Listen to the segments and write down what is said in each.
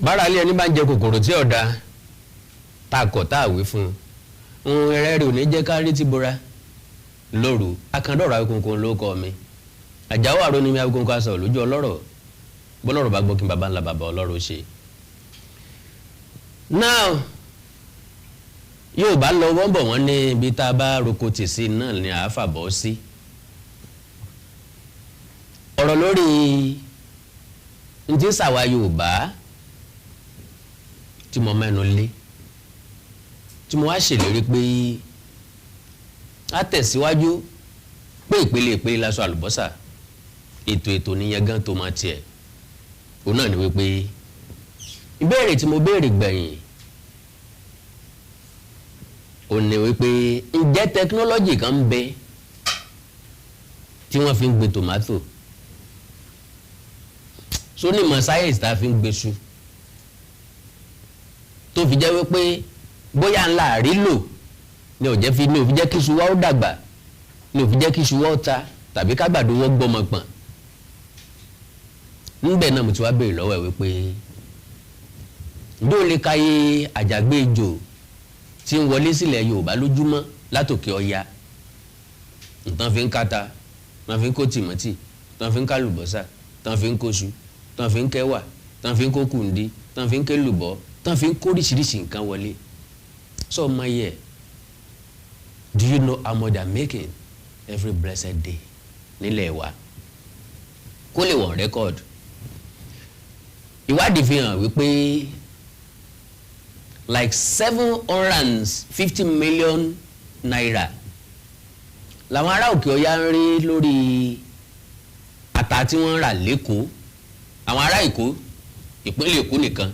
bára ilé ẹni bá ń jẹ kòkòrò tí ọ̀dà tá a kọ̀ tá a wí fún un ẹrẹ́ rẹ̀ ò ní jẹ́ ká rí ti bora lóru akandọ̀rọ̀ Awíkonko ló kọ́ mi Àjàó àrò ni mi Awíkonko aṣọ lójú ọlọ́rọ̀ bọ́lọ́rọ̀ bá gbọ́ kí n bàbá ńlá bàbá ọlọ́rọ̀ ṣe. now yóò bá lọ wọ́n bọ̀ wọ́n ní ibi tá a bá roko tì sí náà ni àá fàbọ̀ sí. ọ̀rọ̀ lórí ntí sàwa Yorùbá tí mo mẹ́nu lé tí mo wá ṣèlérí pé a tẹ̀síwájú pé ìpele láṣọ àlùbọ́sà ètò níyẹn gan tó máa tiẹ̀ òun náà ni wípé ìbéèrè tí mo béèrè gbẹ̀yìn òun ni wípé ǹjẹ́ tẹkinọ́lọ́jì kan ń bẹ tí wọ́n fi ń gbin tòmátò sónímọ̀ sáyẹ́ǹsì tá a fi ń gbéṣu tó fi jẹ́ wípé bóyá ńlá àrílò ni ò fi jẹ́ kí iṣu wa ó dàgbà ni ò fi jẹ́ kí iṣu wa ó ta tàbí kágbàdo wọ́n gbọ́mọ pọ̀n. níbẹ̀ náà mo ti wá béèrè lọ́wọ́ ẹ̀ wípé ǹjẹ́ o lè káyé àjàgbé ejò tí ń wọlé sílẹ̀ Yorùbá lójúmọ́ látòkè Ọya nǹkan fi ń káta tán fi ń kó tìmọ́tì tán fi ń kálùbọ́sà tán fi ń kóṣu tán fi ń kẹwà tán fi ń kó kùndí tán fi ń kélùbọ́ tán fi ń kó oríṣiríṣi nǹkan wọlé. So my year, do you know how much they're making every blessed day nílẹ̀ wa kó lè wọ̀n record. Ìwádìí fi hàn wípé like 750 million naira làwọn ará òkè Ọya ń rí lórí ata tí wọ́n ń rà lẹ́kọ̀ọ́ àwọn ará Èkó ìpínlẹ̀ Èkó nìkan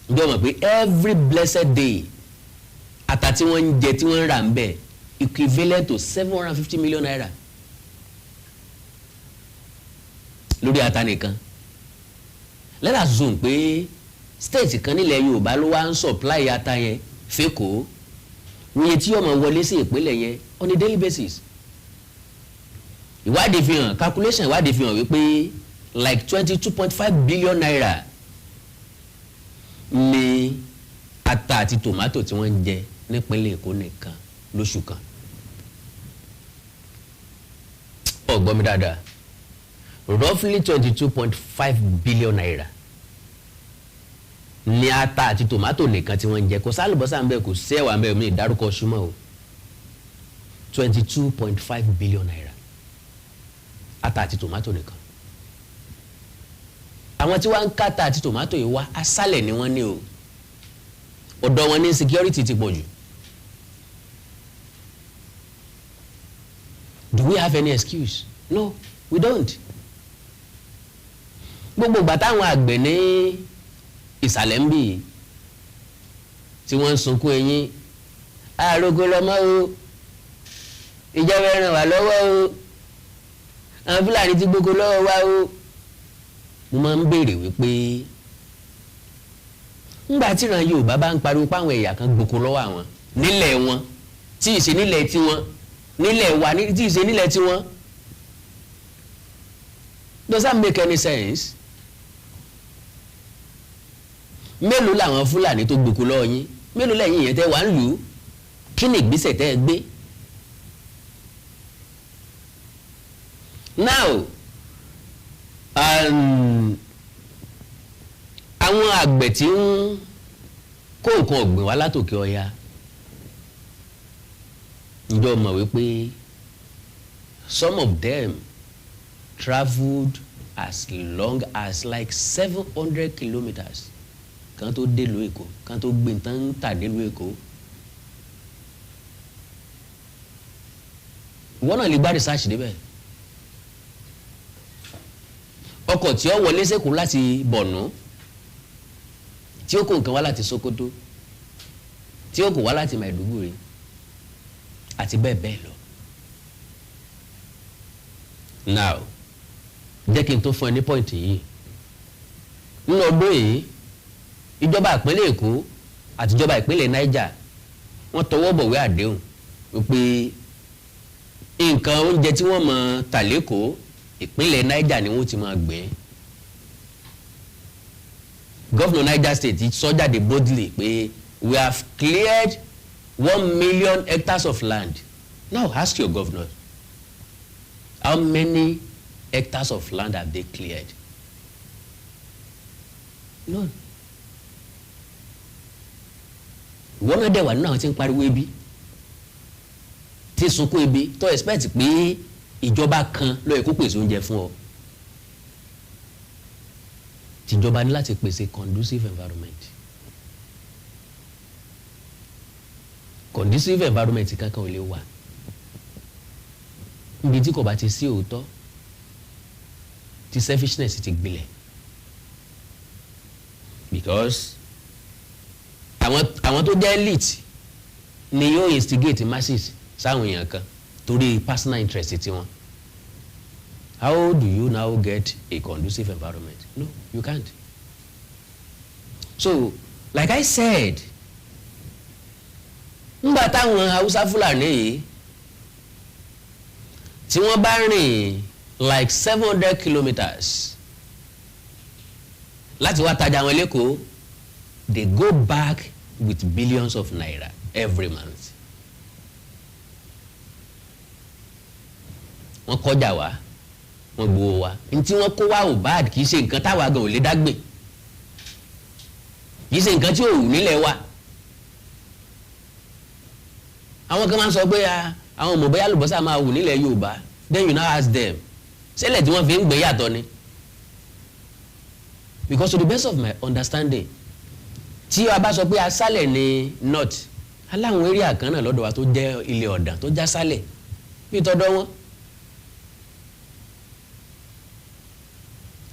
ǹjọ́ mọ̀ pé every blessed day ata tí wọ́n ń jẹ tí wọ́n ń rà ń bẹ̀ equivalent to 750 million naira lórí ata nìkan. Let us assume pé state kan nílẹ̀ Yorùbá ló wá ń supply ata yẹn fẹ́kọ̀ọ́ iye tí yóò máa wọlé sí ìpínlẹ̀ yẹn on a daily basis. Ìwádìí fi hàn calculation ìwádìí fi hàn wípé like 22.5 billion naira ní ata àti tomato tí wọ́n ń jẹ nípínlẹ̀ Èkó nìkan lóṣù kan. Ó gbọ́ mi dáadáa roughly 22.5 billion naira ní ata àti tomato nìkan tí wọ́n ń jẹ kò sálùbọ́sà ń bẹ kò sẹ́wà ń bẹ omi ìdárúkọ ṣúmọ́ o 22.5 billion naira ata àti tomato nìkan. Àwọn tí wọ́n ń ká ata àti tomato yìí wá aṣálẹ̀ ni wọ́n ní o ọ̀dọ̀ wọn ní security ti pọ̀ jù. Do we have any excuse? No, we don't. Gbogbo ìgbà táwọn àgbẹ̀ ní ìsàlẹ̀ ń bì tí wọ́n ń sunkún ẹyin àròkọ lọ́mọ́ o ìjọba ẹ ràn wá lọ́wọ́ o àwọn Fúlàní ti gbogbo lọ́wọ́ wa o mo máa ń béèrè wípé ńgbà tí ìran Yorùbá bá ń pariwo páwọn ẹ̀yà kan gbogbo lọ́wọ́ àwọn nílẹ̀ wọn tí ìṣe nílẹ̀ tiwọn nílẹ̀ wa tí ìṣe nílẹ̀ tiwọn does that make any sense? Mélòó làwọn Fúlàní tó gbòkú lọ́wọ́ yín mélòó lẹ́yìn yẹn tẹ́ wà ń lù ú kí ni ìgbésẹ̀ tẹ́ ẹ gbé? Now àwọn àgbẹ̀ tí ń kó nǹkan ọ̀gbìn wá látòkè Ọya ǹjọ́ mọ̀ wípé some of them travelled as long as like 700 kilometers kan tó dé ìlú Èkó kan tó gbé nǹkan ń tà nílùú Èkó. Ìwọ náà lè gbá research débẹ̀. Ọkọ̀ tí ó wọlé sẹ́kọ̀ọ́ láti Borno tí ó kó nǹkan wá láti Sokoto tí ó kó wá láti Maiduguri àti bẹ́ẹ̀ bẹ́ẹ̀ lọ. Now jẹ́ kí n tó fún ẹ ní pọ́ìntì yìí nínú ọdún yìí ìjọba ìpínlẹ̀ Èkó àti ìjọba ìpínlẹ̀ Niger wọ́n tọwọ́ bọ̀wé àdéhùn wípé nǹkan oúnjẹ tí wọ́n máa tà lÉkòó ìpínlẹ̀ Niger ni wọ́n ti máa gbìn. Governor Niger State sọ jáde boldly pé we have cleared 1 million hectares of land. Now ask your governor, how many hectares of land have they cleared? None. Wọ́n náà dẹ̀ wà nínú àwọn tí ń pariwo ebi tí sunkún ebi tó expect pé ìjọba kan ló yẹ kó pèsè oúnjẹ fún ọ. Tìjọba ní láti pèsè conducive environment. Conducive environment kankan ò lè wà níbi tí kò bá ti sí òótọ́ tí selfishness ti gbilẹ̀, because àwọn tó jẹ́ elite ni yóò instigate masses sáwọn èèyàn kan torí personal interest tiwọn. How do you now get a conducive environment? No, you can't. So, like I said, nígbà táwọn Hausa Fúlàní yìí tí wọ́n bá rìn like 700 kilometers láti wá tajà wọn lẹ́kọ̀ọ́, they go back with billions of naira every month. Wọ́n kọjá wa, wọ́n gbowó wa. Ntí wọ́n kó wa ò bad, kì í ṣe nǹkan táwa gan ò lè dágbé, kì í ṣe nǹkan tí ò wù nílẹ̀ wa. Àwọn kan máa ń sọ pé àwọn ọmọ bóyá àlùbọ́sà máa wù nílẹ̀ Yorùbá, then you now ask them, ṣẹlẹ̀ tí wọ́n fi ń gbé yàtọ̀ ni? Because to the best of my understanding, tí a bá sọ pé aṣálẹ̀ ní north, aláwọn area kan náà lọ́dọ̀ wa tó jẹ́ ilé ọ̀dàn tó já sálẹ̀ bí tọ́dọ̀ wọn.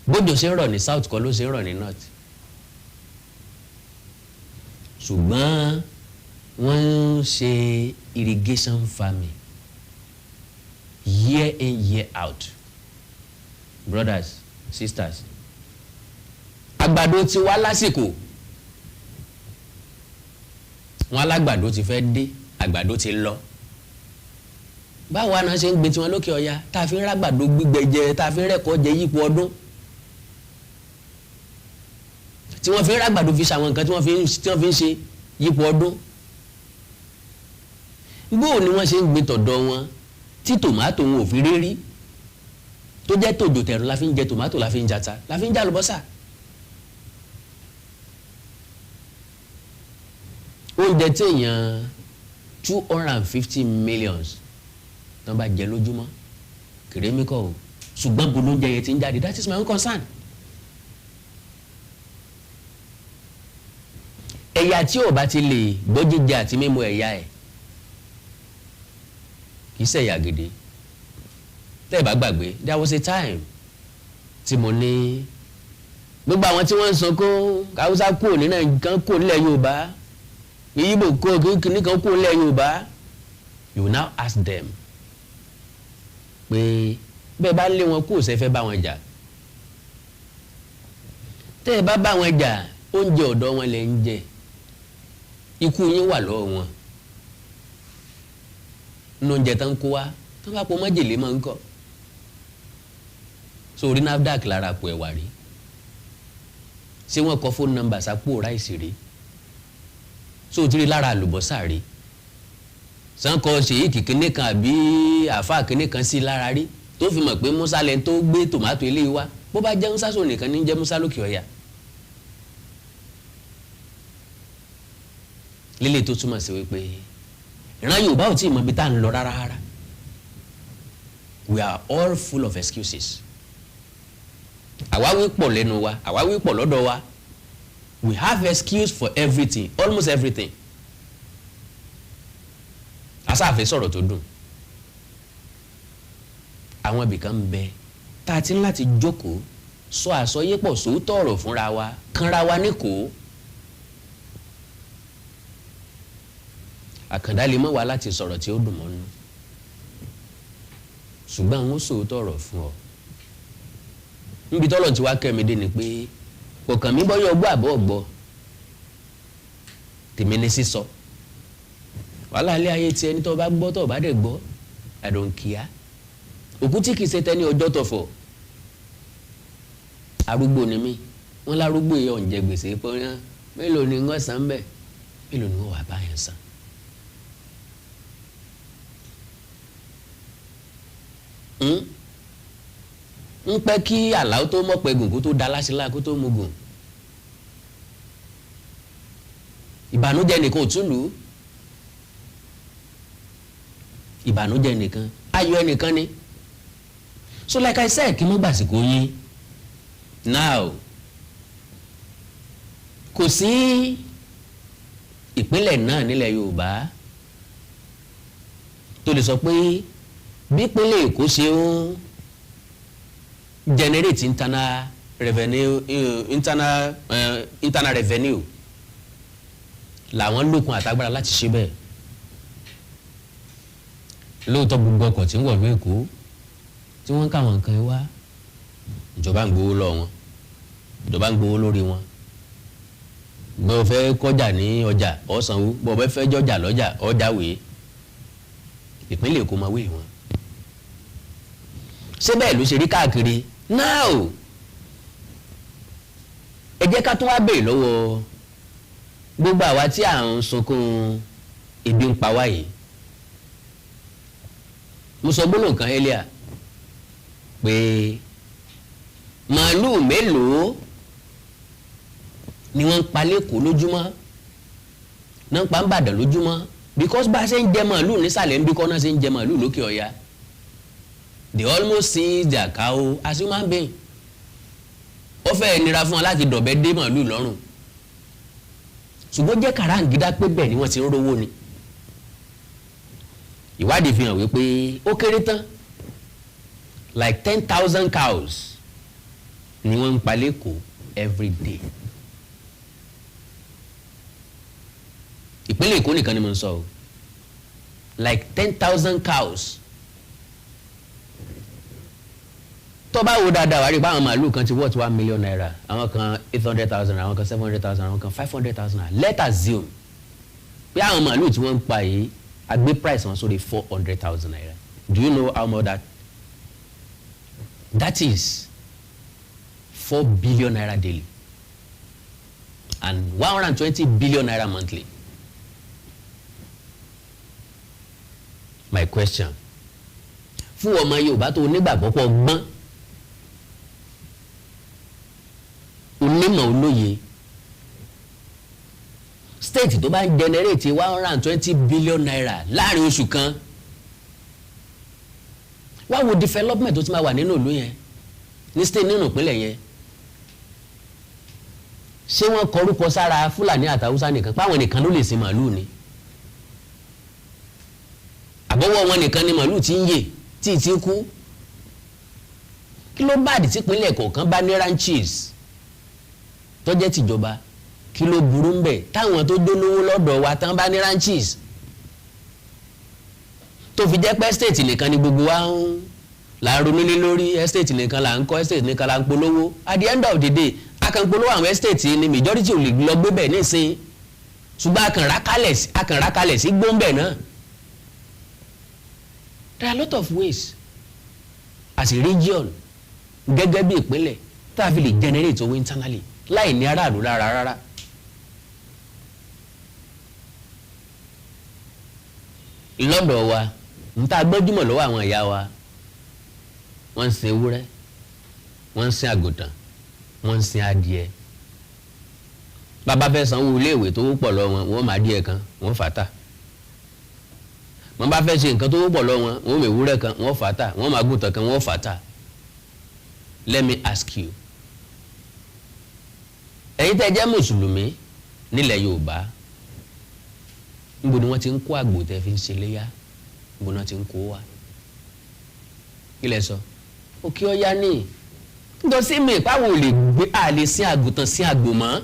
Bójò ṣe ń rọ̀ ní south kọ́ ló ṣe ń rọ̀ ní north. Ṣùgbọ́n wọ́n ń ṣe irrigation farming year in year out. Brothers, sisters, àgbàdo ti wá lásìkò, wọn alágbàdo ti fẹ́ dé, àgbàdo ti lọ. Báwo náà ṣe ń gbé tiwọn lókè ọya tá a fi ń rágbàdo gbígbẹ jẹ, tá a fi ń rẹ́kọ̀ọ́ jẹ yípo ọdún, tí wọ́n fi ń rágbàdo fi ṣàwọn nǹkan tí wọ́n fi ń ṣe yípo ọdún. Bóò ni wọ́n ṣe ń gbé tọ̀dọ̀ wọn tí tòmátò wọn ò fi rírí, tó jẹ́ tòjò tẹ̀rù la fi ń jẹ tòmátò, la fi ń jata, la fi ń jẹ àlùbọ́sà. Oúnjẹ tí èèyàn 250 millions tán bá jẹ lójúmọ́ kèrèmí kọ́ o, ṣùgbọ́n bó lóúnjẹ yẹn ti ń jáde, that is my own concern. Ẹ̀yà tí ò bá ti lè gbọ́ jíjẹ àti mímu ẹ̀yà ẹ̀ kì í ṣẹ̀yà gidi. Tẹ́ ẹ bá gbàgbé, there was a time tí mo ní gbogbo àwọn tí wọ́n ń sọ kó Hausa kúrò ní Nàìjíríà kúrò nílẹ̀ Yorùbá, Ìgbò kó kíní kan kúrò nílẹ̀ Yorùbá, you will now ask them pé bẹ́ẹ̀ bá lé wọn kúrò sẹ́fẹ́ bá wọn jà. Tẹ́ ẹ bá bá wọn jà, oúnjẹ ọ̀dọ̀ wọn lẹ ń jẹ, ikú yín wà lọ́wọ́ wọn. Nínú oúnjẹ tán kó wá, tán bá pọ̀ májèlé máa ń kọ́. So orí NAFDAC lára àpò ẹ̀wà rí, ṣé wọ́n kọ fóònù nọ́mbà sápò ráìsì rí? So o ti rí lára àlùbọ́sà rí? Sánkọ ṣèyí kìkíní kan àbí àáfàá kíní kan sí lára rí tó fi mọ̀ pé Musa lẹ́ni tó gbé tòmátò eléyìí wá? Bó bá jẹ́ Musa sọ nìkan ní jẹ́ Musa lókè ọ̀yà. Lílé tó túmọ̀ sí wípé ìran Yorùbá ò tí ì mọ ibi tá à ń lọ rárá rárá. We are all full of excuses. Àwáwí pọ̀ lẹ́nu wa, àwáwí pọ̀ lọ́dọ̀ wa. We have excuse for everything, almost everything. Asáàfẹ́ sọ̀rọ̀ tó dùn. Àwọn ibìkan ń bẹ tá a ti ń láti jókòó sọ àsọyépọ̀ sòótọ́ ọ̀rọ̀ fúnra wa, kanra wa níkòó. Àkàndá lè mọ́ wa láti sọ̀rọ̀ tí ó dùn mọ́nú, ṣùgbọ́n àwọn sòótọ́ ọ̀rọ̀ fún ọ. Níbi tọ́lọ̀ tí wá kẹ́mi dé ni pé ọkàn mi bọ́yọ̀ ọgbọ́ àbọ̀ ọgbọ́ tèmi ní sísọ. Wàhálà ilé ayé tí ẹni tó bá gbọ́ tó bá dẹ̀ gbọ́, I don't care. Òkú tí kìí ṣe tẹ́ni ọjọ́ tọ̀fọ̀, arúgbó ni mí, wọ́n lárúgbó yẹ ọ̀njẹ gbèsè pé mélòó ni wọ́n san bẹ́ẹ̀ mélòó ni wọ́n wà báyẹn san. ń pẹ́ kí àlàó tó mọ̀ pé gùn kó tó da láṣìlá kó tó mu gùn. ìbànújẹ́ nìkan ò tún lù ú. ìbànújẹ́ nìkan ayọ̀ ẹnìkan ni. So like I said, kí n mọ́ gbàsìkò yín now kò sí ìpínlẹ̀ náà nílẹ̀ Yorùbá tó lè sọ pé bí ìpínlẹ̀ Èkó ṣe ń generate internal revenue làwọn lókun àtagbára láti ṣe bẹ́ẹ̀. Lóòótọ́ gbogbo ọkọ̀ tí ń wọ̀lú Èkó tí wọ́n ń káwọn nǹkan ẹ wá ìjọba ń gbowó lọ wọn, ìjọba ń gbowó lórí wọn. Bó o fẹ́ kọjá ní ọjà ọ̀sánwó, bó o fẹ́ jọjà lọ́jà ọjàwé, ìpínlẹ̀ Èkó máa wé wọn. Ṣé bẹ́ẹ̀ ló ṣe rí káàkiri? Now ẹ jẹ́ ká tún wá béèrè lọ́wọ́ gbogbo àwa tí à ń sunkún ebi ń pa wá yìí. Mo sọ gbólóhùn kan earlier pé màálù mélòó ni wọ́n ń pa lẹ́kọ̀ọ́ lójúmọ́ náà ń pa ń bàdàn lójúmọ́ because bá a ṣe ń jẹ màálù nísàlẹ̀ ń bí kọ́ náà ṣe ń jẹ màálù lókè ọ̀yà. They almost see their cow as human being. Ó fẹ́ nira fún wọn láti dọ̀bẹ́ dé màálù lọ́rùn ṣùgbọ́n jẹ́ kàráǹgídá pé bẹ́ẹ̀ ni wọ́n ti ń rówó ni. Ìwádìí fi hàn wípé ó kéré tán like 10,000 cows ni wọ́n ń pa lẹ́kọ̀ọ́ every day. Ìpínlẹ̀ Èkó nìkan ni mo ń sọ o like 10,000 cows. Tó bá wo dáadáa wá rí báwọn màálù kan ti worth 1 million naira, àwọn kan 800,000, àwọn kan 700,000, àwọn kan 500,000 naira. Let us assume pé àwọn màálù tí wọ́n ń pa yìí àgbé price wọn sórí 400,000 naira. Do you know how much that is? 4 billion naira daily and 120 billion naira monthly. My question fún ọmọ Yorùbá tó onígbàgbọ́ pọ̀ gbọ́n onímọ̀ olóye state tó bá ń generate 120 billion naira láàrin oṣù kan, wá wo development tó ti máa wà nínú ìlú yẹn ní state nínú ìpínlẹ̀ yẹn. Ṣé wọ́n kọrúkọ sára Fúlàní àtàwùsá nìkan páwọn nìkan ló lè sin màálù ni? Àbọ̀wọ́ wọn nìkan ni màálù ti ń yè tí ì ti kú? Kí ló bá àdì tí ìpínlẹ̀ kọ̀ọ̀kan bá ní ranches tó jẹ́ tìjọba? Kí ló burú ń bẹ̀ táwọn tó dólówó lọ́dọ̀ wa tán bá ní ranches? Tó fi jẹ́ pé estate nìkan ni gbogbo wa ń là ń ronú lé lórí, estate nìkan là ń kọ́, estate nìkan là ń polówó. At the end of the day a kàn polówó àwọn estate ni majority ò lè lọ gbé bẹ̀ nísìn, ṣùgbọ́n a kàn rákalẹ̀ sí gbóǹbẹ̀ náà. There are a lot of ways as a region gẹ́gẹ́ bí ìpínlẹ̀ tá a fi lè generate owó internally láì ní aráàlú lára rárá. Lọ́dọ̀ wa n ta gbọ́júmọ̀ lọ́wọ́ àwọn ìyá wa, wọ́n ń sin ewúrẹ́, wọ́n ń sin àgùntàn, wọ́n ń sin adìẹ. Bàbá fẹ́ sanwó iléèwé tó pọ̀ lọ wọn, wọ́n máa díẹ̀ kan, wọ́n fàtà. Wọ́n bá fẹ́ ṣe nǹkan tó pọ̀ lọ wọn, wọ́n mọ̀ ewúrẹ́ kan, wọ́n fàtà, wọ́n máa gùntàn kan, wọ́n fàtà. Let me ask you, ẹ̀yin tẹ́ jẹ́ mùsùlùmí nílẹ̀ Yorùbá, níbo ni wọ́n ti ń kó àgbò tẹ́ fi ń ṣe léyà? Níbo ni wọ́n ti ń kó wá? Kí lẹ sọ? Òkè Ọya ní nítorí sí mi ìpáwọ̀ lè gbé àlè sí àgùntàn sí àgbò mọ́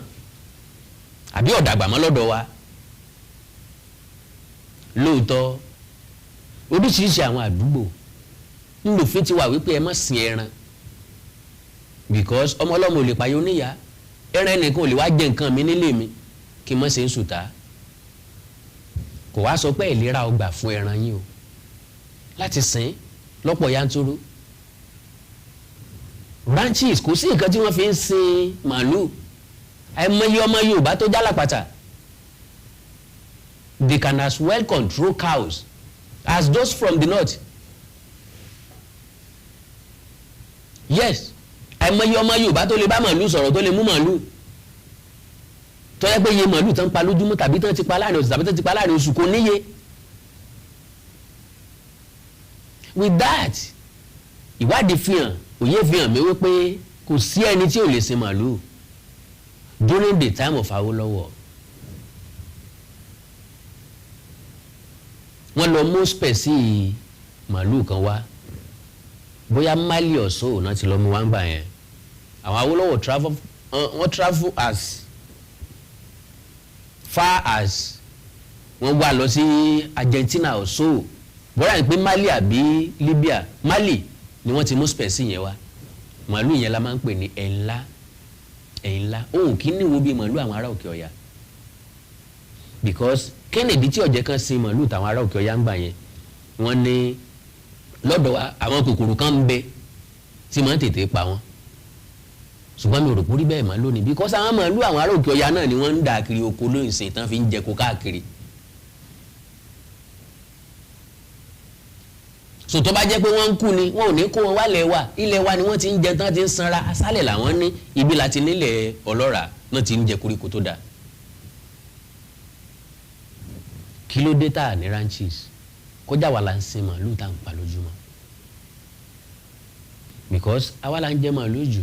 àbí ọ̀dàgbà mọ́ lọ́dọ̀ wa. Lóòótọ́ oríṣiríṣi àwọn àdúgbò ńlòfin ti wà wípé ẹ má sin ẹran because ọmọ ọlọ́mọ ò lè payọ́ níyà, ẹran ẹnìkan ò lè wá jẹ nǹkan mi nílé mi kí n má ṣe ń sùtá. Kò wá sọ pé ìlera ọgbà fún ẹran yín o láti sìn lọ́pọ̀ yanturu. ranches kò sí nǹkan tí wọ́n fi ń sin màálù. àìmọye ọmọ Yorùbá tó jálàpàtà, they can as well control cows as those from the north. Yes, àìmọye ọmọ Yorùbá tó lè bá màálù sọ̀rọ̀, tó lè mú màálù, tó yẹ pé iye màálù tán pa lójúmọ́ tàbí tán ti pa láàrin oṣù tàbí tán ti pa láàrin oṣù kò níye. With that, ìwádìí fi hàn, òye fi hàn mí wípé kò sí ẹni tí ò lè sin màálù during the time of Awólọ́wọ̀. wọ́n lọ mú spẹ̀sì màálù kan wá, bóyá Mali ọ̀sọ́ náà ti lọ mú wá ń gbà yẹn. àwọn Awólọ́wọ̀ travel as far as wọ́n wá lọ sí Argentina ọ̀sọ́, bóyá ní pé Mali àbí Libya. Mali ni wọ́n ti mú spẹ̀sì yẹn wá. màálù yẹn la máa ń pè ní ẹ̀ńlá. òun kì í níwo bíi màálù àwọn ará Òkè Ọya, because Kennedy tí ọ̀jẹ̀ kan sin màálù táwọn ará Òkè Ọya ń gbà yẹn, wọ́n ní lọ́dọ̀ wa àwọn kòkòrò kan ń bẹ tí máa ń tètè pa wọ́n, ṣùgbọ́n mi ò rò pé rí bẹ́ẹ̀ máa lónìí, because àwọn màálù àwọn ará Òkè Ọya náà ni wọ́n ń dà kiri oko lóyìnsìn tán fi ń jẹko káàkiri. so tó bá jẹ́ pé wọ́n ń kú ni wọn ò ní kó wọn wálẹ̀ wa, ilẹ̀ wa ni wọ́n ti ń jẹ tán ti ń sanra, aṣálẹ̀ làwọn ní, ibi láti nílẹ̀ ọlọ́ràá náà ti ń jẹ koríko tó dáa. kí ló dé tá à ní ranches kọjá wa la ń sin màálù tá à ń pa lójúmọ́, because àwa la ń jẹ màálù jù.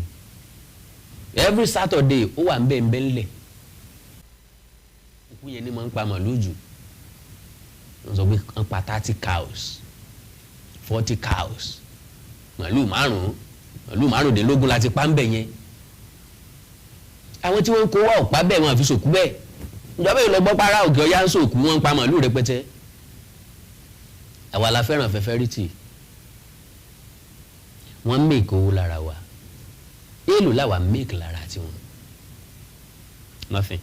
every Saturday ó wà ń bẹ́ẹ̀ ńlẹ̀, òkú yẹn ni máa ń pa màálù jù. wọ́n sọ pé wọ́n pa 30 cows 40 cows, màálù márùndínlógún láti pa ń bẹ̀ yẹn. àwọn tí wọ́n ń kó wá ọ̀pá bẹ́ẹ̀ wọn àfi sòkú bẹ́ẹ̀. ìjọba yìí lọ gbọ́ para Òkè Ọya ń sòkú, wọ́n ń pa màálù rẹpẹtẹ. àwa la fẹ́ràn fẹ́fẹ́rìtì, wọ́n make owó lára wa, èèlò làwa make lára tiwọn, nothing.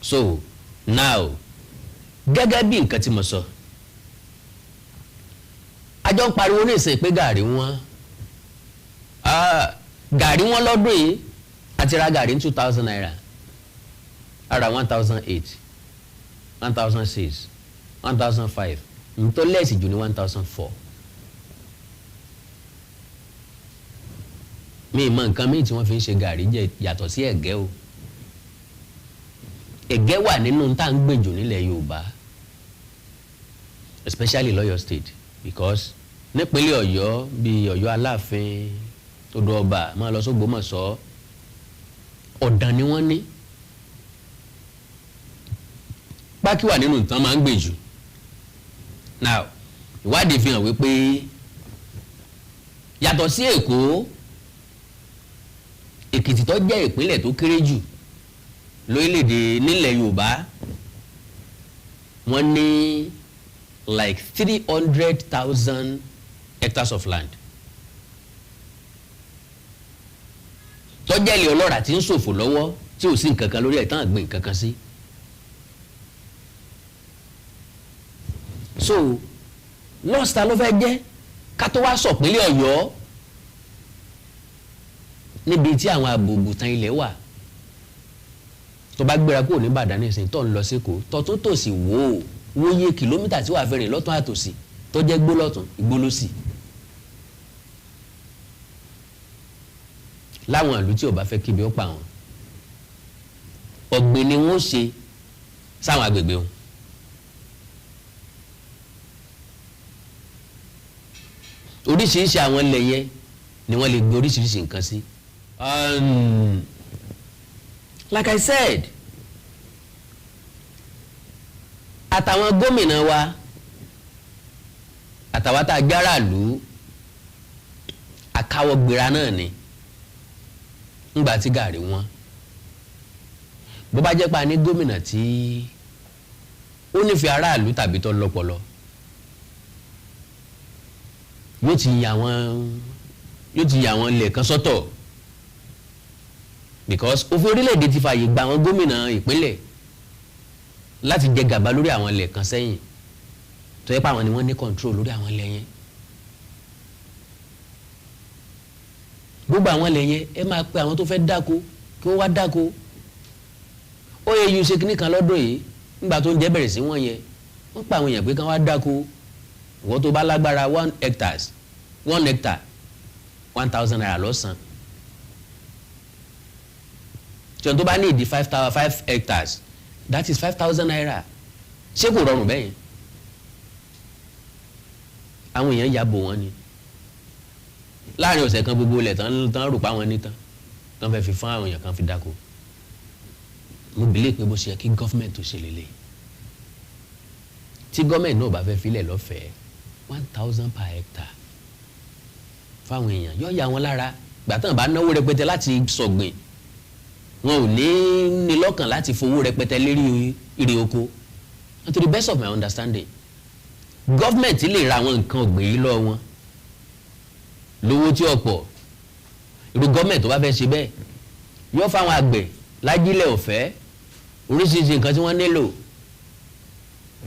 so now gẹ́gẹ́ bí nǹkan tí mo sọ, àjọ ń pariwo ní ìsìn pé gàrí wọn lọ́dún yìí àti ra gàrí ní 2,000 naira, ara 1,008 1,006 1,005, nítorí lẹ́ẹ̀sì jù ní 1,004. mi mọ nǹkan míì tí wọ́n fi ń ṣe gàrí jẹ yàtọ̀ sí ẹ̀gẹ́ o. ẹ̀gẹ́ wà nínú tá à ń gbèjò nílẹ̀ Yorùbá, especially l'Ọ̀yọ́ state, because nípínlẹ̀ Ọ̀yọ́ bíi Ọ̀yọ́ Aláàfin, Odò Ọba, máa lọ s'Ógbómọ̀ṣọ́, ọ̀dàn ni wọ́n ní. pákí wà nínú nǹkan máa ń gbèjò. now ìwádìí fi hàn wípé yàtọ̀ sí Èkó, Èkìtì tó jẹ́ ìpínlẹ̀ tó kéré jù lórílẹ̀‐èdè nílẹ̀ Yorùbá, wọ́n ní like 300,000 hectares of land tó jẹ́ ilẹ̀ ọlọ́ràá tí ń ṣòfò lọ́wọ́ tí ò sí nǹkan kan lórí ẹ̀ tán àgbẹ̀ nǹkan kan sí. so lọ́sítà ló fẹ́ jẹ́ ká tó wá sọ̀pínlẹ̀ Ọ̀yọ́ níbi tí àwọn àbòbùtán ilẹ̀ wà. tó bá gbéra kúrò ní Ìbàdàn nísìnyí tó ń lọ sékòó tọ̀tún tòsì wòye kìlómítà tí wàá fẹ́ rìn lọ́tún àtòsì tó jẹ́ gbó lọ́tún igbó lósì. láwọn ìlú tí ò bá fẹ́ kíbi ó pa wọn, ọ̀gbìn ni wọ́n ṣe sáwọn agbègbè wọn. oríṣiríṣi àwọn ilẹ̀ yẹn ni wọ́n lè gbé oríṣiríṣi nǹkan sí. Like I said, àtàwọn gómìnà wa àtàwọn tá a járàlú àkáwọ́ gbéra náà ni ńgbà tí gàrí wọn. bó bá jẹ́ pa ní gómìnà tí ó nífẹ̀ẹ́ aráàlú tàbí tó lọ́pọlọ, yóò ti yà wọ́n ilẹ̀ kan sọ́tọ̀, because òfin orílẹ̀-èdè ti fààyè gba àwọn gómìnà ìpínlẹ̀ láti jẹ gàba lórí àwọn ilẹ̀ kan sẹ́yìn tó yẹ pé àwọn ni wọ́n ní control lórí àwọn ilẹ̀ yẹn. gbogbo àwọn ilẹ̀ yẹn ẹ máa pe àwọn tó fẹ́ dáko kí wọ́n wá dáko. OAU ṣe kinní kan lọ́dún yìí nígbà tó ń jẹ́ bẹ̀rẹ̀ sí wọ́n yẹn wọ́n pa àwọn èèyàn pé kí wọ́n wá dáko ìwọ́n tó bá lágbára 1 hectare 1,000 naira lọ́sàn. tí wọ́n tó bá ní ìdí 5 hectares that is 5,000 naira. ṣé kò rọrùn bẹ́ẹ̀ yẹn? àwọn èèyàn ya bò wọ́n ni láàrin ọ̀sẹ̀ kan gbogbo ilẹ̀ tán rò pa wọn ní tán fẹ́ fi fún àwọn èèyàn kan fi dáko. mo believe pé bó ṣe yẹ kí gọ́fìmẹ̀ntì tó ṣe lélẹ̀ tí gọ́ọ̀mẹ̀ntì náà bá fẹ́ filẹ̀ lọ́fẹ̀ẹ́ 1,000 per hectare fáwọn èèyàn yóò yà wọ́n lára gbàtàn bá náwó rẹpẹtẹ láti sọ̀gbìn wọn ò ní lọ́kàn láti fowó rẹpẹtẹ lérí ire oko. And to the best of my understanding gọ́fìmẹ̀ntì lè ra àwọn nǹkan ọ̀gbìn yìí lọ́wọ́ wọn lówó tí ọ̀pọ̀ irú gọ́ọ̀mẹ̀ntì tó bá fẹ́ ṣe bẹ́ẹ̀ yóò fáwọn àgbẹ̀ lájílẹ̀ ọ̀fẹ́ oríṣiríṣi nǹkan tí wọ́n nílò.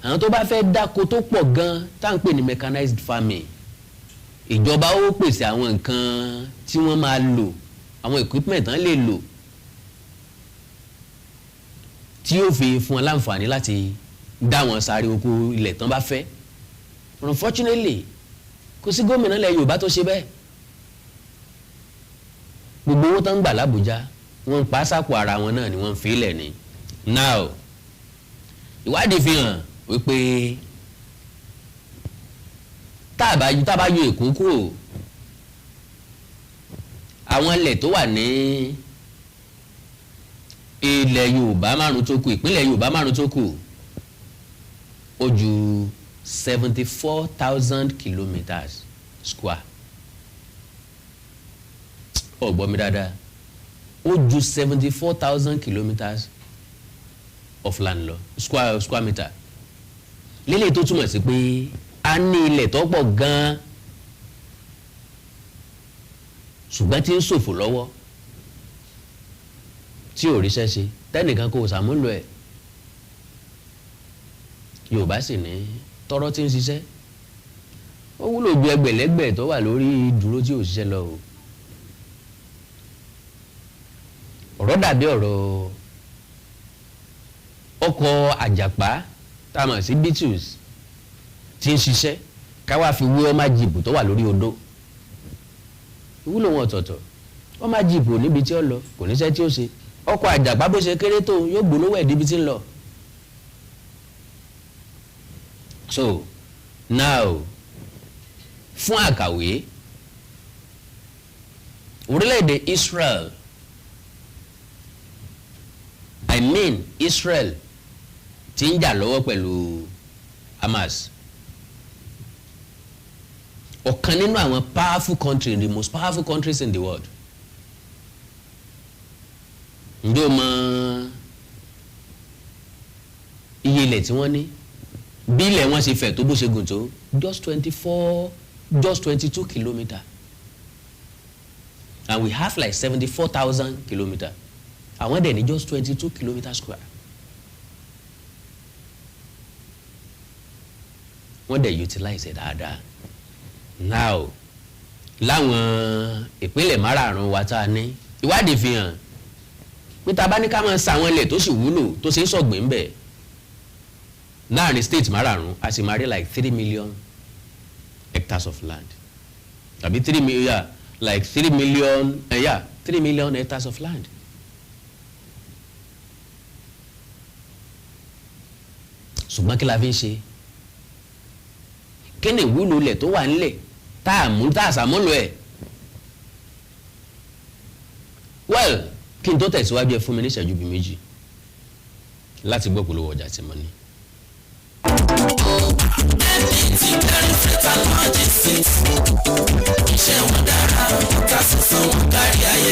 àwọn tó bá fẹ́ dáko tó pọ̀ gan tá à ń pè ní mechanized farming ìjọba ó pèsè àwọn nǹkan tí wọ́n máa lò àwọn equipment tán lè lò tí yóò fi fún wọn láǹfààní láti dá wọn sáré oko ilẹ̀ tán bá fẹ́. Unfortunately kò sí gómìnà ilẹ̀ Yorùbá tó ṣe bẹ́ẹ̀. gbogbo owó tán ń gbà l'Àbújá wọ́n ń pa sápò ara wọn náà ni wọ́n ń fi ilẹ̀ ni. Now ìwádìí fi hàn wípé tá a bá yọ Èkó kúrò àwọn ilẹ̀ tó wà ní ilẹ̀ Yorùbá márùn tó kù ìpínlẹ̀ Yorùbá márùn tó kù ó ju 74,000 kilometres square. ó gbọ́ mi dáadáa ó ju 74,000 kilometres of land lọ square meter. lélẹ̀ tó túmọ̀ sí pé a ní ilẹ̀ tó pọ̀ gan-an ṣùgbọ́n tí ń ṣòfò lọ́wọ́ tí ò ríṣẹ́ ṣe tẹ́nìkan kò ṣàmúlò ẹ̀. Yorùbá sì ní tọ́rọ́ tí ń ṣiṣẹ́ ó wúlò ju ẹgbẹ̀lẹ́gbẹ̀ tó wà lórí dúró tí ò ṣiṣẹ́ lọ o. ọ̀rọ̀ dàbí ọ̀rọ̀ ọkọ̀ àjàpá tá a mọ̀ sí Beatles tí ń ṣiṣẹ́ káwá fi wé ọmọ jìbù tó wà lórí odó. ìwúlò wọn ọ̀tọ̀ọ̀tọ̀ ọmọ jìbù níbi tí ó lọ kò níṣẹ́ tí ó ṣe ọkọ̀ àjàpá bó ṣe kéré tó yóò gbólówó ẹ̀ débi tí ń lọ. So now fún àkàwé orílẹ̀-èdè Israel Israel tí ń jà lọ́wọ́ pẹ̀lú Hamas ọ̀kan nínú àwọn powerful country the most powerful countries in the world. ǹjẹ́ o mọ iye ilẹ̀ tí wọ́n ní bí ilẹ̀ wọn ṣe fẹ̀ tó bó ṣe gùn tó just 22 kilometre and we have like 74,000 kilometre àwọn dẹ̀ ní just 22 kilometre square. wọ́n dẹ̀ utilize ẹ̀ dáadáa. Now láwọn ìpínlẹ̀ márààrún wa tá a ní ìwádìí fi hàn pé tá a bá ní ká máa sa àwọn ilẹ̀ tó sì wúlò tó ṣe é sọ̀gbìn ń bẹ̀ láàrin state márààrún a sì máa rí like 3 million hectares of land tàbí 3 million hectares of land. ṣùgbọ́n kí la fi ń ṣe kí ni ìwúlò ilẹ̀ tó wà nílẹ̀ tá a ṣàmúlò ẹ̀. well kí n tó tẹ̀síwájú ẹ fún mi ní ìṣẹ́jú bíi méjì láti gbọ́ polówó ọjà tí mo ní. MDT Clearing Freight and Logistics iṣẹ́ wọn dára ká sísan wọn kárí ayé.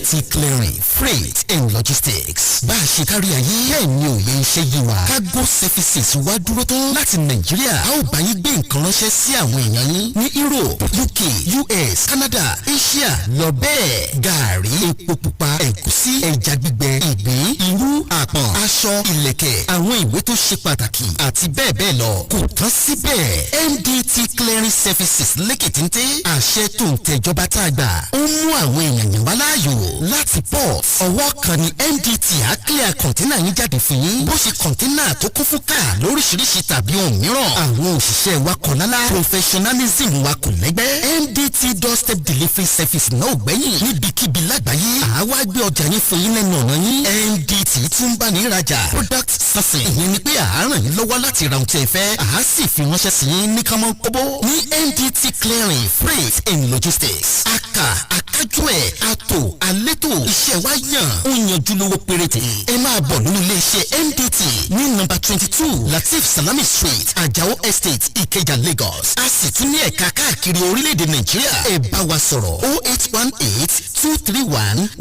MDT Clearing Freight and Logistics. bá a ṣe kárí ayé bẹ́ẹ̀ ni òye iṣẹ́ yé wa. Cargo services wá dúró tán láti Nàìjíríà. a ó bá yín gbé nǹkan ránṣẹ́ sí àwọn èèyàn yín ní Europe, UK, US, Canada, Asia lọ bẹ́ẹ̀. gààrí, epo pupa, ẹ̀gúsí, ẹja gbígbẹ, ìgbín, irú, àpọ̀n, aṣọ, ìlẹ̀kẹ̀, àwọn ìwé tó ṣe pàtàkì àti bẹ́ẹ̀ bẹ́ẹ̀ lọ. kò tán síbẹ̀. MDT Clearing Services lékètéńté àṣẹ tó ń tẹ̀jọba tá a gbà. ó mú àwọn èèyàn yàn wá láàyò láti port. ọwọ́ kan ni MDT á clear kọ̀ńténà yín jáde fún yín. bó ṣe kọ̀ńténà tó kún fún káà lóríṣiríṣi tàbí ohun mìíràn. àwọn òṣìṣẹ́ wa kọ̀ lálá. professionalism wa kò lẹ́gbẹ́. MDT doorstep delivery service náà ò gbẹ́yìn. níbikíbi lágbàáyé àwa gbé ọjà yín fún yín lẹ́nu ọ̀nà yín. MDT tún bá ní ìrajà product sourcing. ìyẹn ni pé à ń ràn yín lọ́wọ́ láti ra ohun tí ẹ fẹ́. à á sì fi ránṣẹ́ sí yín ní kánmọ́ kóbó. ní MDT Clearing Freight and Logistics. akájú ẹ̀ àtò àlétò iṣẹ́ wa yàn. ó yanjú lówó péréte. ẹ máa bọ̀ nínú iléeṣẹ́ MDT ní nọ́mbà 22 Latif Salami Street Ajao Estate Ikeja Lagos. a sì tún ní ẹ̀ka káàkiri orílẹ̀-èdè Nàìjíríà. ẹ bá wa sọ̀rọ̀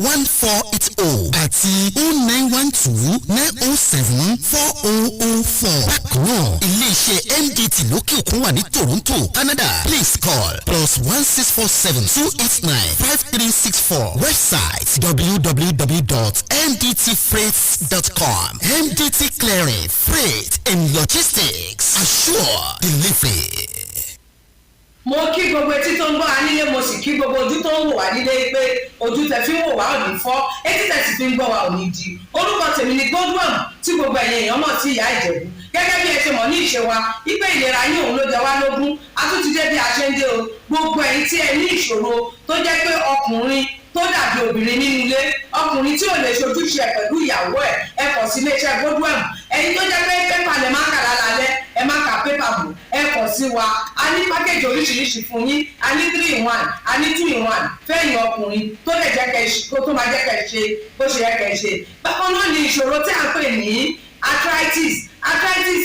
08182311480 àti 09129074004. bákan náà iléeṣẹ́ MDT lókè òkun wà ní Toronto, Canada. Please call +16472895364. Website www.mdtfreights.com. MDT Clearing Freight and Logistics. Assure delivery. mo kí gbogbo etí tó ń gbọ́ wa nílé, mo sì kí gbogbo ojú tó ń wò wá nílé pé ojú tẹ fi ń wò wá ò ní fọ́, etí tẹ sì fi ń gbọ́ wa ò ní di. orúkọ tèmi ni Godwin tí gbogbo ẹ̀yin èèyàn mọ̀ sí ìyá Ìjẹ̀bú. gẹ́gẹ́ bí ẹ ṣe mọ̀ ní ìṣe wa ipe ìlera yín òun ló jẹ wá lógún. a tún ti dé bí a ṣe ń dé o. gbogbo ẹ̀yin tí ẹ ní ìṣòro tó jẹ́ pé ọkùnrin tó dàbí obìnrin nínú ilé, ọkùnrin tí ò lè ṣojúṣe ẹ̀ pẹ̀lú ìyàwó ẹ̀, ẹ kọ̀ sí iléeṣẹ́ Godwin. ẹ̀yin tó jẹ́ pé pépà lè má kà lálẹ́, ẹ má ka pépà bù, ẹ kọ̀ sí wa. a ní pákéjì oríṣiríṣi fún yín. a ní 3-in-1, a ní 2-in-1 fẹ́yìn ọkùnrin tó lè jẹ́ tó máa jẹ́ kẹ́ ṣe bó ṣe yẹ kẹ́ ṣe. bákan náà ni ìṣòro tí a pè ní arthritis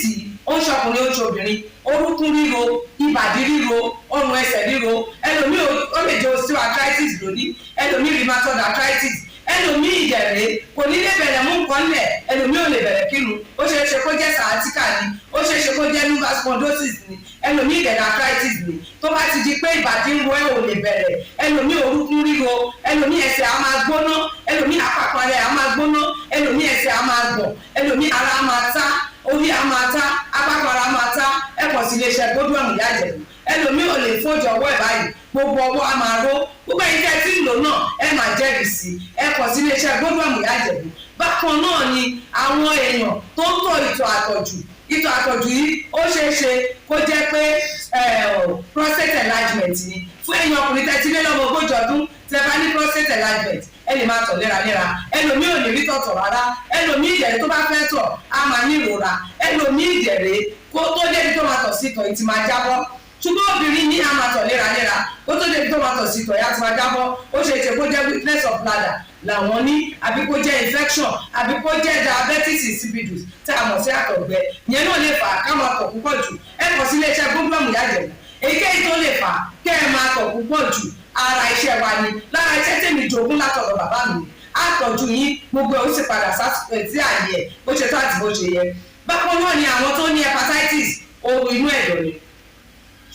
yìí ó ń ṣọkùnrin ó ń ṣobìnrin. orúkún ríro, ìbàdí ríro, ọrùn ẹsẹ̀ ríro, ẹlòmíì ó lè jẹ́ osteoarthritis lónìí, ẹlòmíì rheumatoid arthritis, ẹlòmíì ìdẹ̀rẹ̀ kò ní lè bẹ̀rẹ̀ mú nǹkan lẹ̀, ẹlòmíì ò lè bẹ̀rẹ̀ kírun, ó ṣeé ṣe kó jẹ́ sciatica ni, ó ṣeé ṣe kó jẹ́ lumbar spondylosis ni, ẹlòmíì ìdẹ̀rẹ̀ arthritis ni. tó bá ti di pé ìbàdí ń ro ẹ̀ ò lè bẹ̀rẹ̀, ẹlòmíì orúkún ríro, ẹlòmíì ẹsẹ̀ á máa gbóná, ẹlòmíì àpapọ̀ rẹ̀ á máa gbóná, ẹlòmíì ẹsẹ̀ á máa gbọ̀n, ẹlòmíì ara á máa tá, orí á máa tá, àpapọ̀ ara á máa tá. ẹ kàn sí iléeṣẹ́ Godwin ìyá Ìjẹ̀bú. ẹlòmíì ò lè fojú ọwọ́ ẹ̀ báyìí, gbogbo ọwọ́ á máa ró. gbogbo ẹ̀yin tẹ́ tí ń lò náà ẹ máa jẹ́rìí sí. ẹ kàn sí iléeṣẹ́ Godwin ìyá Ìjẹ̀bú. bákan náà ni àwọn èèyàn tó ń tọ̀ ìtọ̀ àtọ̀jù yìí ó ṣeé ṣe kó jẹ́ pé prostate enlargement ni. fún ẹ̀yin ọkùnrin tẹ́ ti lé lọ́mọ ogójì ọdún tẹ́ bá ní prostate enlargement ẹ lè máa tọ̀ léraléra. ẹlòmíì ò ní rí tọ̀tọ̀ rárá, ẹlòmíì ìdẹ̀rẹ̀ tó bá fẹ́ tọ̀ á máa ní ìrora, ẹlòmíì ìdẹ̀rẹ̀ kó tó débi tó máa tọ̀ sí ìtọ̀ ìtì máa jábọ́. ṣùgbọ́n obìnrin ní a máa tọ̀ léraléra kó tó débi tó máa tọ̀ sí ìtọ̀ ìyá ti máa jábọ́. ó ṣe é ṣe kó jẹ́ weakness of bladder làwọn ní, àbí kó jẹ́ infection, àbí kó jẹ́ diabetes insipidus tí a mọ̀ sí àtọ̀gbẹ. ìyẹn náà lè fà á ká máa tọ̀ púpọ̀ jù. ẹ kàn sí iléeṣẹ́ Godwin ìyá Ìjẹ̀bú. èyíkéyìí tó lè fà á kẹ́ ẹ máa tọ̀ púpọ̀ jù ara iṣẹ́ wa ni. lára iṣẹ́ tèmi jogún látọ̀dọ̀ bàbá mi. àtọ̀jú yín gbogbo ẹ̀ ó sì padà sí àyè ẹ̀ bó ṣe tó àti bó ṣe yẹ. bákan náà ni àwọn tó ní hepatitis ooru inú ẹ̀dọ̀ ni.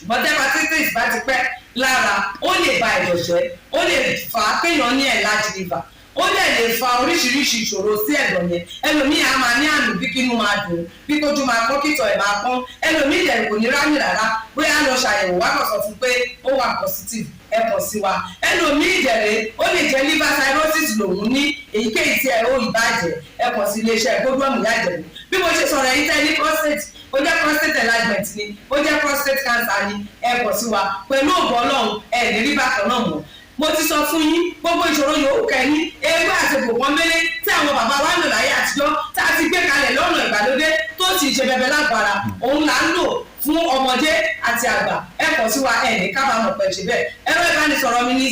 ṣùgbọ́n tí hepatitis bá ti pẹ́ lára ó lè ba ẹ̀dọ̀ jẹ́, ó lè fà á kéèyàn ní enlarged liver, ó lè fa oríṣiríṣi ìṣòro sí ẹ̀dọ̀ yẹn. ẹlòmíì á máa ní àmì bí kínú máa dùn, bí kójú máa pọ́n, kítọ̀ ẹ̀ máa pọ́n. ẹlòmíì ìdẹ̀rù kò ní rámì rárá, bóyá lọ ṣàyẹ̀wò wá kàn sọ fún pé ó wà positive, ẹ kàn sí wa. ẹlòmíì ìdẹ̀rẹ̀ ó lè jẹ́ liver cirrhosis lòun ní, èyíkéyìí tí ẹ ó ìbàjẹ́ ẹ kàn sí iléeṣẹ́ Godwin ìyá Ìjẹ̀bú. bí mo ṣe sọ̀rọ̀ yìí tẹ́ ní prostate, ó jẹ́ prostate enlargement ni, ó jẹ́ prostate cancer ni, ẹ kàn sí wa. pẹ̀lú ògbó Ọlọ́run ẹ lè rí bákan náà mọ́. mo ti sọ fún yín gbogbo ìṣòro yòówù kẹ́ni ewé àti gbòǹkan mélé tí àwọn bàbá wa ń lò láyé àtijọ́ tá a ti gbé kalẹ̀ lọ́nà ìgbàlódé tó ti ṣe bẹbẹ lágbára, òun là ń lò fún ọmọdé àti àgbà. ẹ kàn sí wa ẹ ní kábàámọ̀ pẹ̀ ṣe bẹ́ẹ̀. ẹ̀rọ ìbánisọ̀rọ̀ mi ni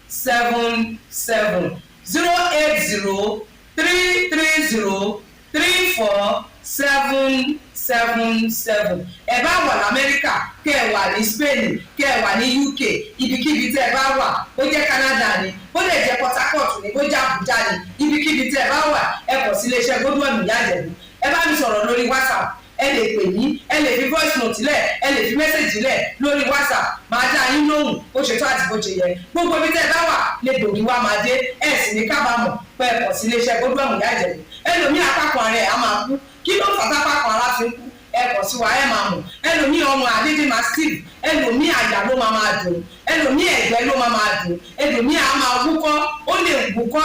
08033034777 0803303 347777. ẹ bá wà lamẹ́ríkà kẹ́ ẹ wà ní Spain kẹ́ ẹ wà ní UK ibikíbi tẹ́ ẹ bá wà bó jẹ́ Canada ni bó lè jẹ́ Port Harcourt ni bó jẹ́ Abuja ni ibikíbi tẹ́ ẹ bá wà ẹ kọ̀ sí iléeṣẹ́ Godwin Ìyá Ìjẹ̀bú. ẹ bá mi sọ̀rọ̀ lórí WhatsApp, ẹ lè pè mí, ẹ lè fi voice note lẹ̀, ẹ lè fi message lẹ̀ lórí WhatsApp, máa dá yín lóhùn bó ṣe tó àti bó ṣe yẹ. gbogbo ibi tẹ́ ẹ bá wà lè gbòógì wá máa dé, ẹ sì ní kábàámọ̀ pé ẹ kọ̀ sí iléeṣẹ́ Godwin Ìyá Ìjẹ̀bú. ẹlòmíì apákan rẹ̀ á máa kú, kí ló fà tápákan ara fi ń kú? ẹ kọ̀ sí wa ẹ máa mọ̀. ẹlòmíì ọmọ àdédé máa steve, ẹlòmíì àyà ló máa dùn, ẹlòmíì ẹ̀gbẹ́ ló máa dùn, ẹlòmíì á máa wúkọ́, ó lè wúkọ́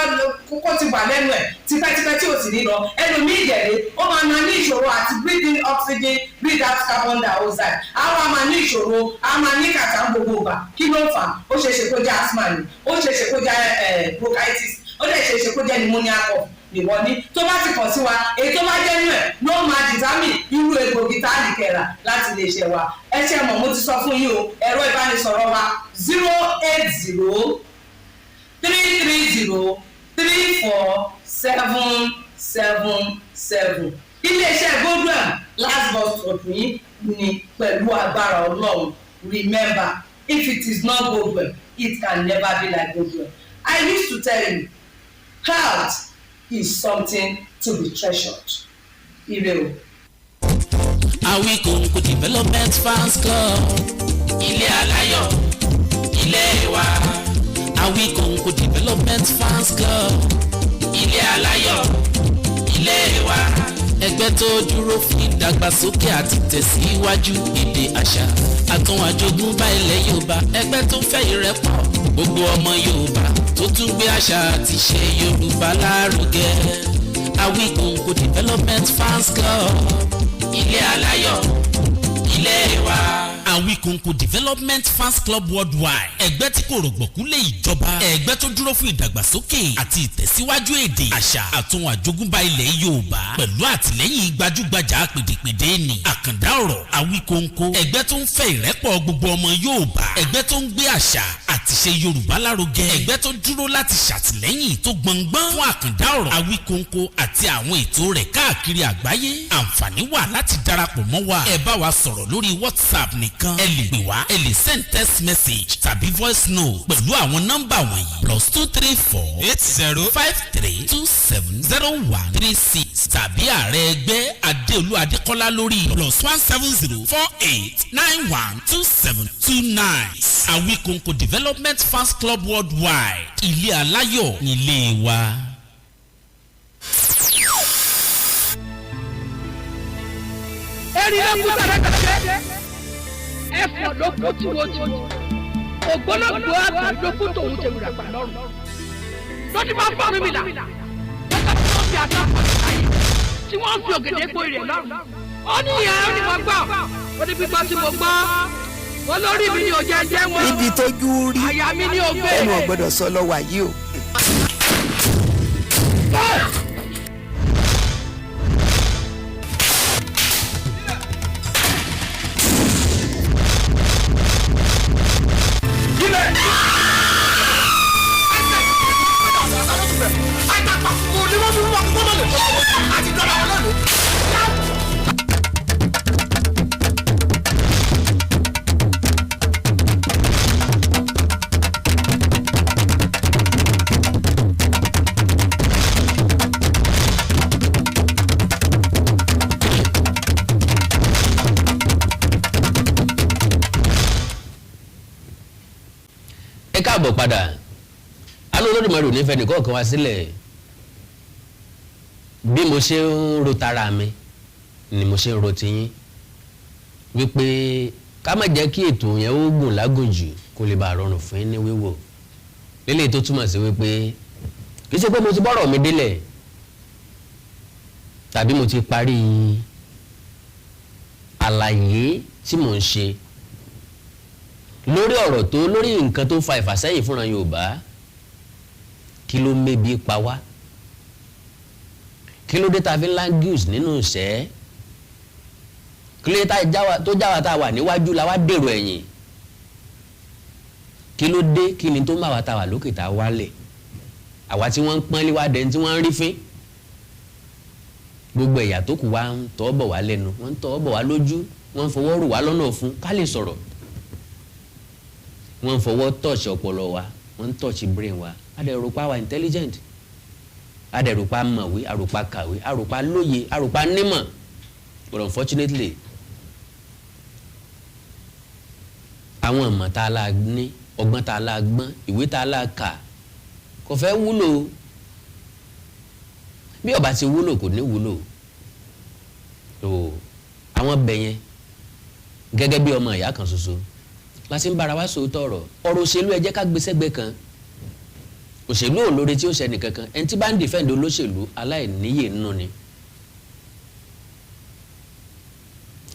kókó ti wà lẹ́nu ẹ̀ tipẹ́tipẹ́ tí ò sì ní lọ. ẹlòmíì ìjẹ̀lẹ̀ ó máa ní ìṣòro àti breathe in oxygen, breathe out carbon dioxide. àwọn máa ní ìṣòro, á máa ní kàtà gbogbo ìgbà. kí ló fà á? ó ṣeéṣe kó jẹ́ asthma ni, ó ṣeéṣe kó jẹ́ bronchitis, ó lè ṣeéṣe kó jẹ́ pneumonia cough ìwọ ní. tó bá ti kàn sí wa, èyí tó bá jẹ́ nú ẹ̀ ló máa determine irú egbògi tá a lè kẹ̀rà láti lè ṣe wa. ẹ ṣe mọ̀, mo ti sọ fún yín o, ẹ̀rọ ìbánisọ̀rọ̀ wa 080-330-34777. iléeṣẹ́ Godwin last bus stop yín ni pẹ̀lú agbára Ọlọ́run. Remember, if it is not Godwin, it can never be like Godwin. I used to tell you, health is something to be treasured. Ire o. Awikonko Development Fans Club, ilé aláyọ̀, ilé wa. Awikonko Development Fans Club, ilé aláyọ̀, ilé wa. Ẹgbẹ́ tó dúró fún ìdàgbàsókè àti tẹ̀síwájú èdè àṣà àtún àjogúnbá ilẹ̀ Yorùbá. Ẹgbẹ́ tó fẹ́ ìrẹ́pọ̀ gbogbo ọmọ Yorùbá tó tún gbé àṣà àti ṣe Yorùbá lárugẹ. Awikonko Development Fans Club, ilé aláyọ̀, ilé wa. Awikonko Development Fans Club Worldwide, ẹgbẹ́ tí kò rọ̀gbọ̀kú lé ìjọba, ẹgbẹ́ tó dúró fún ìdàgbàsókè àti ìtẹ̀síwájú èdè àṣà àtún àjogúnbá ilẹ̀ Yorùbá pẹ̀lú àtìlẹ́yìn gbajúgbajà pèdèpèdè ní àkàndá ọ̀rọ̀. Awikonko, ẹgbẹ́ tó ń fẹ́ ìrẹ́pọ̀ gbogbo ọmọ Yorùbá, ẹgbẹ́ tó ń gbé àṣà àti ṣe Yorùbá lárugẹ, ẹgbẹ́ tó dúró láti ṣàtìlẹ́yìn tó gbọngbọ́n fún àkàndá ọ̀rọ̀ Awikonko àti àwọn ètò rẹ̀ káàkiri àgbáyé. Àǹfààní wà láti darapọ̀ mọ́ wa. ẹ bá wa sọ̀rọ̀ lórí WhatsApp nìkan, ẹ lè pè wá, ẹ lè send text message tàbí voice note pẹ̀lú àwọn nọ́mbà wọ̀nyí: +234 8053 270136 tàbí ààrẹ ẹgbẹ́ Adéolú Adékọ́lá lórí +170 48 91 2729. Awikonko Development Fans Club Worldwide, ilé aláyọ̀ nílé wa. ẹ̀rí ló kú sàrẹ́kẹ̀kẹ́ ẹ̀fọ́ ló kú tiwotiwo ògbólógbò àgbàdókú tòun ti wùrà pa lọ́rùn lọ́dún máa fọ́ mi là lọ́dún tí wọ́n fi àtà pàṣẹ ayé tí wọ́n fi ògèdè gbó rẹ̀ lọ́rùn ó ní ìyá ó ní mo gbọ́ ó ní gbígbọ́ tí mo gbọ́ wọn lórí mi ni ò jẹ́ jẹ́ wọn ibi tójú rí àyà mi ni ò gbé ẹnu ọ̀gbọ́dọ̀ sọ lọ́wọ́ ayé o. ẹ káàbọ̀ padà. Olódùmarè ò ní fẹ́ nìkan kan wá sílẹ̀. bí mo ṣe ń ro tara mi ni mo ṣe ń ro tiyín wípé ká má jẹ́ kí ètò yẹn ó gùn lágùn jù kó lè bá rọrùn fún yín ní wíwò lélẹ̀ tó túmọ̀ sí wípé kì í ṣe pé mo ti bọ́rọ̀ mi délẹ̀ tàbí mo ti parí àlàyé tí mò ń ṣe lórí ọ̀rọ̀ tó lórí nǹkan tó fa ìfàsẹ́yìn fúnra Yorùbá kí ló mébi pa wá kí ló dé ta fi language nínú ìṣẹ́ kí ló dé tó jáwa tá a wà níwájú la wá dèrò ẹ̀yìn kí ló dé kí ni tó máa wá tá a wà lókè tá a wálẹ̀ àwa tí wọ́n ń pọ́nlé wá dẹni tí wọ́n ń rí fín gbogbo ẹ̀yà tó kù wá ń tọ́ bọ̀ wá lẹ́nu, wọ́n ń tọ́ bọ̀ wá lójú, wọ́n ń fọwọ́ rù wá lọ́nà fún ká lè sọ̀rọ̀, wọ́n ń fọwọ́ touch ọpọlọ wa, wọ́n ń touch brain wa, adẹ̀rùpá wa intelligent, adẹ̀rùpá mọ̀wé, àrùpá kàwé, àrùpá lóye, àrùpá nímọ̀, but unfortunately àwọn ìmọ̀ tá a la ní, ọgbọ́n tá a la gbọ́n, ìwé tá a la kà kò fẹ́ wúlò. Bí ó bá ti wúlò kò ní wúlò. Àwọn bẹ̀yẹn gẹ́gẹ́ bí ọmọ ìyá kan ṣoṣo láti ń bára wa sòótọ́ ọ̀rọ̀ òṣèlú ẹ jẹ́ ká gbé sẹ́gbẹ́ kan. Òṣèlú ò lóore tí ó ṣe nìkankan, ẹni tí bá ń dìfẹ́ǹdì olóṣèlú aláìníyè nínú ni.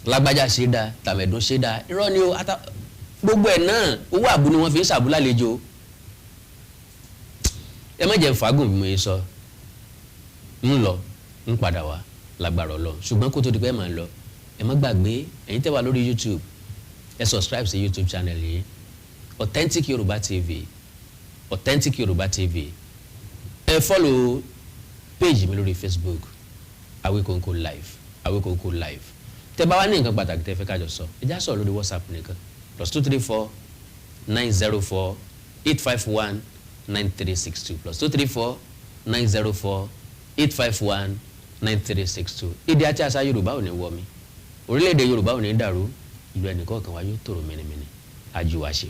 Lágbájá ṣe dáa, tàmẹ̀dún ṣe dáa, irọ́ ni o, gbogbo ẹ̀ náà owó àbú ni wọ́n fi ń ṣàbúlálejò. Ẹ má jẹ́ fàágùn bí mo yẹ sọ, ń lọ ń padà wá lágbára Ọlọ́run, ṣùgbọ́n kó tó di pé ẹ máa lọ, ẹ má gbàgbé ẹ̀yin tẹ́ wà lórí YouTube, ẹ subscribe sí YouTube channel yìí, Authentic Yoruba TV, Authentic Yoruba TV. Ẹ follow page mi lórí Facebook, Awikonko Live, Awikonko Live. Tẹ́ bá wá ní nǹkan pàtàkì tẹ́ fẹ́ ká jọ sọ, ẹ já sọ̀rọ̀ lórí WhatsApp nìkan, +234 904 851 9362 +234 904 851 9362. Èdè àti àṣà Yorùbá ò ní wọ mi, orílẹ̀-èdè Yorùbá ò ní dàrú, ìlú ẹnìkọ̀ọ̀kan wa yóò tòrò mẹ́nìmẹ́nì, àjùwàṣe.